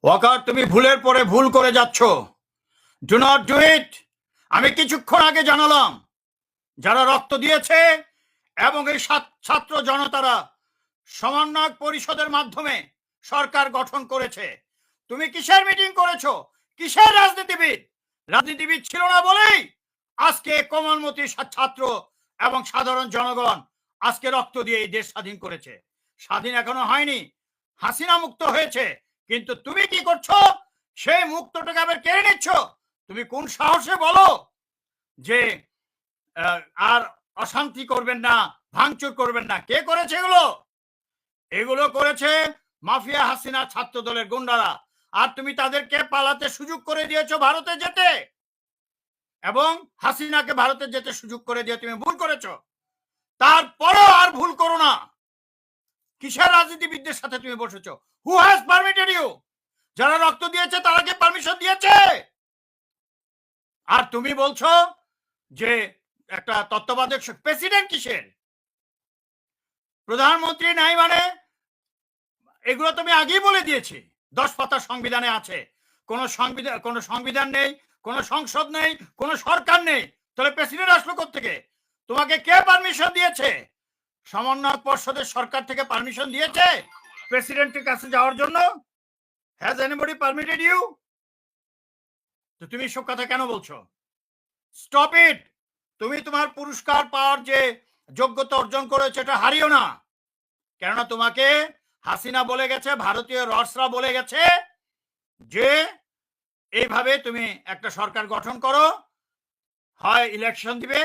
ওয়াকার, তুমি ভুলের পরে ভুল করে যাচ্ছ। Do not do it. আমি কিছুক্ষণ আগে জানালাম যারা রক্ত দিয়েছে এবং এই ছাত্র জনতারা সমন্বয়ক পরিষদের মাধ্যমে সরকার গঠন করেছে। তুমি কিসের মিটিং করেছো? কিসের রাজনীতিবিদ? রাজনীতিবিদ ছিল না বলেই আজকে কোমলমতি ছাত্র এবং সাধারণ জনগণ আজকে রক্ত দিয়ে এই দেশ স্বাধীন করেছে। স্বাধীন এখনো হয়নি, হাসিনা মুক্ত হয়েছে, কিন্তু তুমি কি করছো? সেই মুক্তটাকে আবার কেড়ে নিচ্ছ। তুমি কোন সাহসে বলো যে আর অশান্তি করবেন না, ভাঙচুর করবেন না? কে করেছে এগুলো? এগুলো করেছে মাফিয়া হাসিনা ছাত্র দলের গুন্ডারা। আর তুমি তাদেরকে পালাতে সুযোগ করে দিয়েছো ভারতে যেতে, এবং হাসিনাকে ভারতে যেতে সুযোগ করে দিয়ে তুমি ভুল করেছো। তারপরেও আর ভুল করো না। কিসের রাজনীতিবিদদের সাথে তুমি বসেছো? Who has permitted you? যারা রক্ত দিয়েছে তারা কি পারমিশন দিয়েছে? আর তুমি বলছো যে একটা তত্ত্বাবধায়ক প্রেসিডেন্ট কিসের? প্রধানমন্ত্রী নাই মানে? এগুলো তুমি আগেই বলে দিয়েছি। 10 পাতা সংবিধানে আছে। কোনো সংবিধান নেই, কোনো সংসদ নেই, কোনো সরকার নেই, তাহলে প্রেসিডেন্ট আসলো কোত্থেকে? তোমাকে কে পারমিশন দিয়েছে? সমন্বয়ক পর্ষদের সরকার থেকে পারমিশন দিয়েছে প্রেসিডেন্টের কাছে যাওয়ার জন্য? Has anybody permitted you? তো তুমি সব কথা কেন বলছো? Stop it. তুমি তোমার পুরস্কার পাওয়ার যে যোগ্যতা অর্জন করেছো এটা হারিও না। কেননা তোমাকে হাসিনা বলে গেছে, ভারতীয় রসরা বলে গেছে যে এইভাবে তুমি একটা সরকার গঠন করো, হয় ইলেকশন দিবে,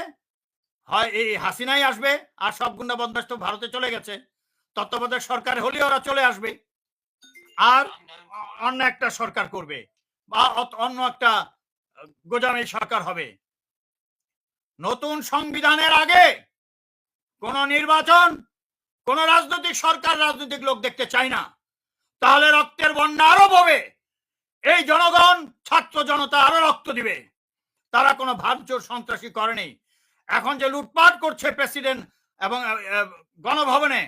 হয় এই হাসিনাই আসবে, আর সব গুন্ডা বদমাশ তো ভারতে চলে গেছে, তত্ত্বাবধায়ক সরকার হলে ওরা চলে আসবে, আর অন্য একটা সরকার করবে, বা অন্য একটা গোজামি সরকার হবে। নতুন সংবিধানের আগে কোন নির্বাচন, কোন রাজনৈতিক সরকার, রাজনৈতিক লোক দেখতে চাই না। তাহলে রক্তের বন্যা আরো ববে, এই জনগণ, ছাত্র জনতা আরো রক্ত দিবে। তারা কোনো ভাঙচুর সন্ত্রাসী করেনি। এখন যে লুটপাট করছে প্রেসিডেন্ট এবং গণভবনে,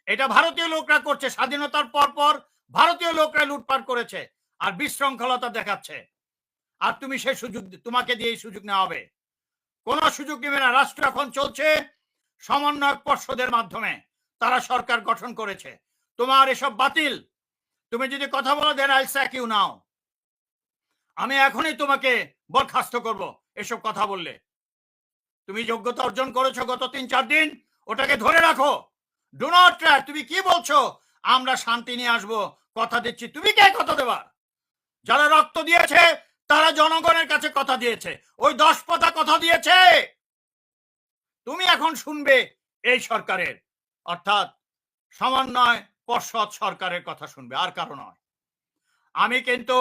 এটা ভারতীয় লোকরা করছে। স্বাধীনতার পর ভারতীয় লোকরা লুটপাট করেছে আর বিশৃঙ্খলতা দেখাচ্ছে। আর তুমি সেই সুযোগ, তোমাকে দিয়ে এই সুযোগ নেওয়া হবে? কোনো সুযোগ নেবে না। রাষ্ট্র এখন চলছে সমন্বয়ক পর্ষদের মাধ্যমে, তারা সরকার গঠন করেছে। তোমার এসব বাতিল। তুমি যদি কথা বলো দেন আইল স্যাক ইউ নাও। আমি এখনই তোমাকে বরখাস্ত করব এসব কথা বললে। তুমি যোগ্যতা অর্জন করেছো গত 3-4 দিন, ওটাকে ধরে রাখো। Do not try. তুমি কি বলছো? আমরা শান্তি নিয়ে আসবো, কথা দিচ্ছি। তুমি কে কথা দেবার? যারা রক্ত দিয়েছে তারা জনগণের কাছে কথা দিয়েছে, ওই 10 পাতা কথা দিয়েছে। তুমি এখন শুনবে এই সরকারের, অর্থাৎ সমন্বয় পর্ষদ সরকারের কথা শুনবে, আর কারো নয়। আমি কিন্তু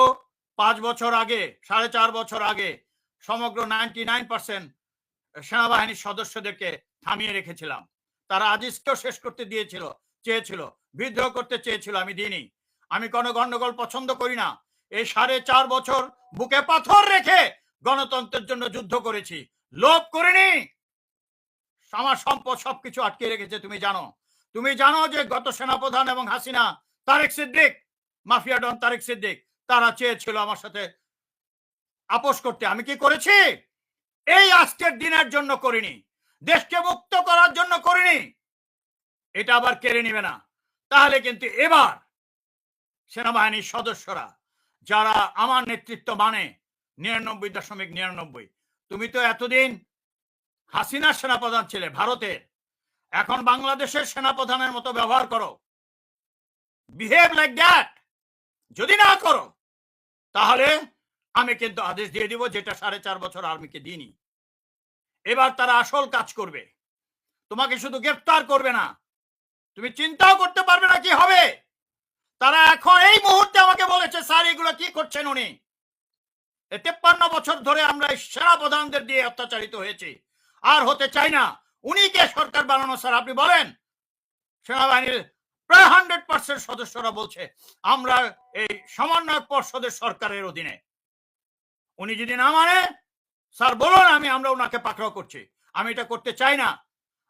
5 বছর আগে, 4.5 বছর আগে সমগ্র 99% সেনাবাহিনীর সদস্যদেরকে থামিয়ে রেখেছিলাম। তারা আজিজকেও শেষ করতে চেয়েছিল, বিদ্রোহ করতে চেয়েছিল, আমি দিইনি। আমি কোনো গন্ডগোল পছন্দ করি না। এই 4.5 বছর বুকে পাথর রেখে গণতন্ত্রের জন্য যুদ্ধ করেছি, লোভ করিনি। আমার সম্পদ সবকিছু আটকে রেখেছে। তুমি জানো যে গত সেনাপ্রধান এবং হাসিনা, তারেক সিদ্দিক, মাফিয়া ডন তারেক সিদ্দিক, তারা চেয়েছিল আমার সাথে আপোষ করতে। আমি কি করেছি? এই আজকের দিনের জন্য করিনি, দেশকে মুক্ত করার জন্য করিনি। এটা আবার কেড়ে নিবে না। তাহলে কিন্তু এবার সেনাবাহিনীর সদস্যরা যারা আমার নেতৃত্ব মানে 99.99, তুমি তো এতদিন হাসিনার সেনাপ্রধান ছিলে ভারতের, এখন বাংলাদেশের সেনাপ্রধানের মতো ব্যবহার করো, বিহেভ লাইক দ্যাট। যদি না করো তাহলে আমি কিন্তু আদেশ দিয়ে দিব, যেটা 4.5 বছর আর্মিকে দিইনি। এবার তারা আসল কাজ করবে। তোমাকে শুধু গ্রেফতার করবে না, তুমি চিন্তাও করতে পারবে না কি হবে। তারা এখন এই মুহূর্তে আমাকে বলেছে, স্যার এগুলো কি করছেন উনি? 53 বছর ধরে আমরা সেনাপ্রধানদের দিয়ে অত্যাচারিত হয়েছি, আর হতে চাই না। উনি কে সরকার বানানো স্যার? আপনি বলেন। সেনাবাহিনীর প্রায় 100% সদস্যরা বলছে আমরা এই সমন্বয়ক পর্ষদের সরকারের অধীনে। উনি যদি না মানে, স্যার বলুন, আমরা ওনাকে পাকড়াও করছি। আমি এটা করতে চাই না।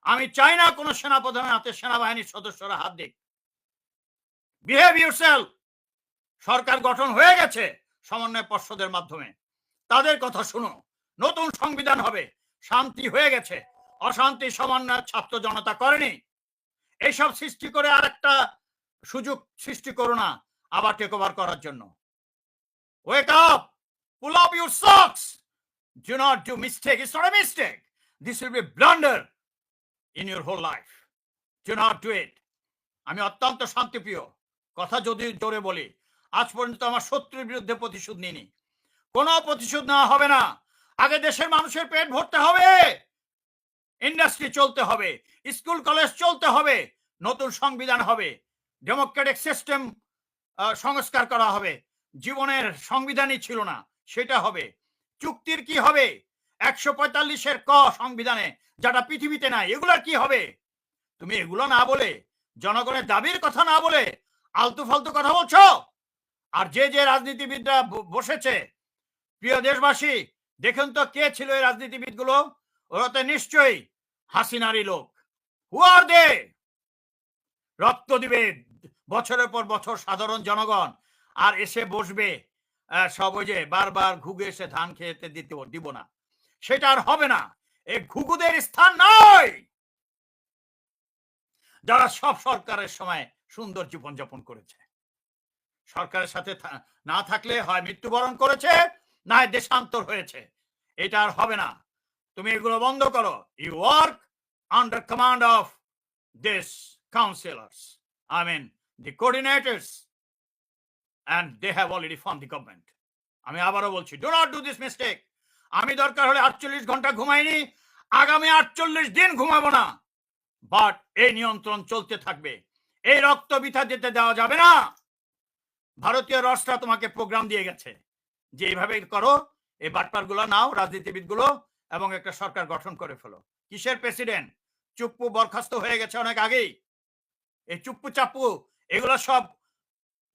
আমি চাই না কোনো সেনাপ্রধানের হাতে সেনাবাহিনীর সদস্যরা হাত দিক। Behave yourself. সরকার গঠন হয়ে গেছে সমন্বয় পর্ষদের মাধ্যমে, তাদের কথা শুনো। নতুন সংবিধান হবে, শান্তি হয়ে গেছে, অশান্তি সমন্বয় ছাত্র জনতা করেনি। এইসব সৃষ্টি করে আর একটা সুযোগ সৃষ্টি করো না আবার টেক ওভার করার জন্য। Wake up, pull up your socks, do not do mistake. It's not a mistake, this will be blunder in your whole life. Do not do it. আমি অত্যন্ত শান্তিপ্রিয়, কথা যদি জোরে বলি, আজ পর্যন্ত আমার শত্রুর বিরুদ্ধে প্রতিশোধ নিইনি, কোনো প্রতিশোধ নেওয়া হবে না। আগে দেশের মানুষের পেট ভরতে হবে, ইন্ডাস্ট্রি চলতে হবে, স্কুল কলেজ চলতে হবে, নতুন সংবিধান হবে, ডেমোক্রেটিক সিস্টেম সংস্কার করা হবে। জীবনের সংবিধানই ছিল না, সেটা হবে। চুক্তির কি হবে? 145-এর ক সংবিধানে যেটা পৃথিবীতে নাই, এগুলোর কি হবে? তুমি এগুলো না বলে, জনগণের দাবির কথা না বলে আলতু ফালতু কথা বলছো। আর যে যে রাজনীতিবিদরা বসেছে, প্রিয় দেশবাসী, দেখুন তো কে ছিল এই রাজনীতিবিদগুলো? ওরা তো নিশ্চয়ই হাসিনারই লোক। হু আর দে? রক্ত দিবে বছরের পর বছর সাধারণ জনগণ, আর এসে বসবে সব ওই যে বারবার ঘুঘু এসে ধান খেতে দিব না, সেটা আর হবে না। এই ঘুঘুদের স্থান নয় যারা সব সরকারের সময় সুন্দর জীবনযাপন করেছে। সরকারের সাথে না থাকলে হয় মৃত্যুবরণ করেছে, না দেশান্তর হয়েছে। এটা আর হবে না। তুমি এগুলো বন্ধ করো। You work under command of this councillors, I mean the coordinators, and they have already formed the government. আমি আবারও বলছি, do not do this mistake. আমি দরকার হলে 48 ঘন্টা ঘুমাইনি, আগামী 48 দিন ঘুমাবো না, বাট এই নিয়ন্ত্রণ চলতে থাকবে। এই রক্ত বৃথা যেতে দেওয়া যাবে না। ভারতীয় রাষ্ট্র তোমাকে প্রোগ্রাম দিয়ে গেছে যে এইভাবে করো, এই বাটপারগুলো নাও, রাজনীতিবিদগুলো, এবং একটা সরকার গঠন করে ফেলো। কিসের প্রেসিডেন্ট? চুপ্পু বরখাস্ত হয়ে গেছে অনেক আগেই। এই চুপ্পু চাপ্পু এগুলো সব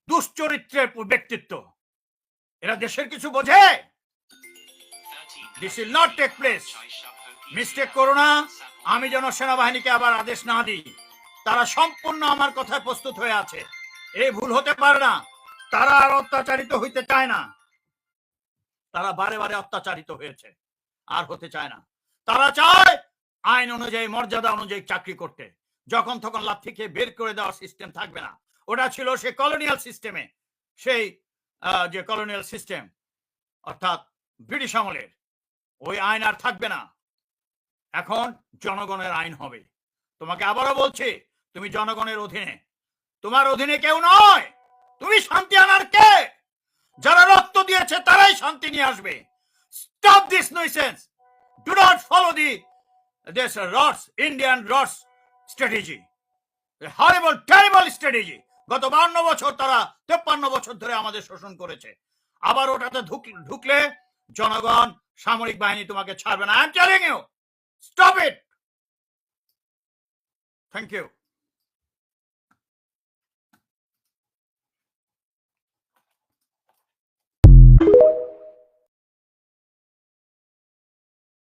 দুশ্চরিত্রের ব্যক্তিত্ব। এরা দেশের কিছু বোঝে? This will not take place. Mistake করো না, আমি যেন সেনাবাহিনীকে আবার আদেশ না দিই। তারা সম্পূর্ণ আমার কথায় প্রস্তুত হয়ে আছে, এই ভুল হতে পারে না। তারা আর অত্যাচারিত হইতে চায় না। তারা বারে বারে অত্যাচারিত হয়েছে, আর হতে চায় না। তারা চায় আইন অনুযায়ী, মর্যাদা অনুযায়ী চাকরি করতে। যখন তখন লাথি খেয়ে বের করে দেওয়ার সিস্টেম থাকবে না। ওটা ছিল সে কলোনিয়াল সিস্টেমে, সেই যে কলোনিয়াল সিস্টেম অর্থাৎ ব্রিটিশ আমলের, ওই আইন আর থাকবে না। এখন জনগণের আইন হবে। তোমাকে আবারও বলছি, তুমি জনগণের অধীনে, তোমার অধীনে কেউ নয়। তুমি শান্তি আনার কে? যারা রক্ত দিয়েছে তারাই শান্তি নিয়ে আসবে। Stop this nonsense. Do not follow this Indian Rots strategy, a horrible, terrible strategy. গত 52 বছর তারা 53 বছর ধরে আমাদের শোষণ করেছে। আবার ওটাতে ঢুকলে জনগণ, সামরিক বাহিনী তোমাকে ছাড়বে না। I am telling you, stop it. Thank you.